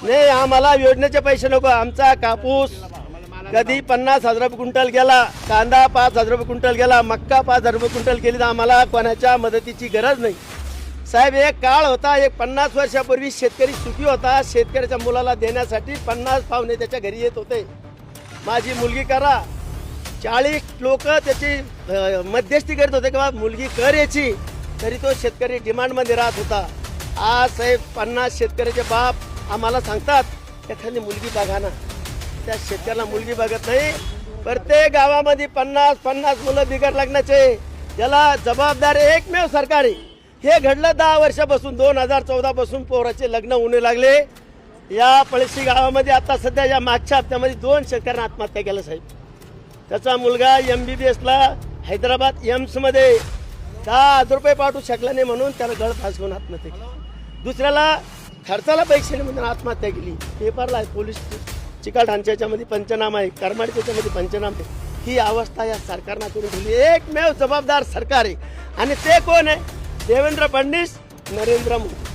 नाही, आम्हाला योजनेचे पैसे नको. आमचा कापूस कधी 50,000 रुपये क्विंटल गेला, कांदा 5,000 रुपये क्विंटल गेला, मक्का 5,000 रुपये क्विंटल केली, तर आम्हाला कोणाच्या मदतीची गरज नाही. साहेब, एक काळ होता, एक 50 वर्षापूर्वी शेतकरी सुखी होता. शेतकऱ्याच्या मुलाला देण्यासाठी 50 पाहुणे त्याच्या घरी येत होते. माझी मुलगी करा, 40 लोक त्याची मध्यस्थी करत होते किंवा मुलगी कर याची, तरी तो शेतकरी डिमांडमध्ये राहत होता. आज साहेब 50 शेतकऱ्याचे बाप आम्हाला सांगतात एखादी मुलगी बघा ना. त्या शेतकऱ्याला मुलगी बघत नाही. प्रत्येक गावामध्ये 50 मुलं बिगर लग्नाचे, ज्याला जबाबदार एकमेव सरकारी. हे घडलं 10 वर्षापासून. 2014 पासून पोराचे लग्न होणे लागले. या पळशी गावामध्ये आता सध्या या मागच्या हप्त्यामध्ये 2 शेतकऱ्यांना आत्महत्या केलं साहेब. त्याचा मुलगा MBBSला हैदराबाद एम्समध्ये 10,000 रुपये पाठवू शकला नाही म्हणून त्याला गळ फास घेऊन आत्महत्या केली. दुसऱ्याला खर्चाला पैसे नाही म्हणून आत्महत्या केली. पेपरला आहे, पोलीस चिकाढांच्या याच्यामध्ये पंचनामा आहे, करमाडीच्या याच्यामध्ये पंचनामा आहे. ही अवस्था या सरकारनं करून दिली. एकमेव जबाबदार सरकार आहे आणि ते कोण आहे? देवेंद्र फडणवीस, नरेंद्र मोदी.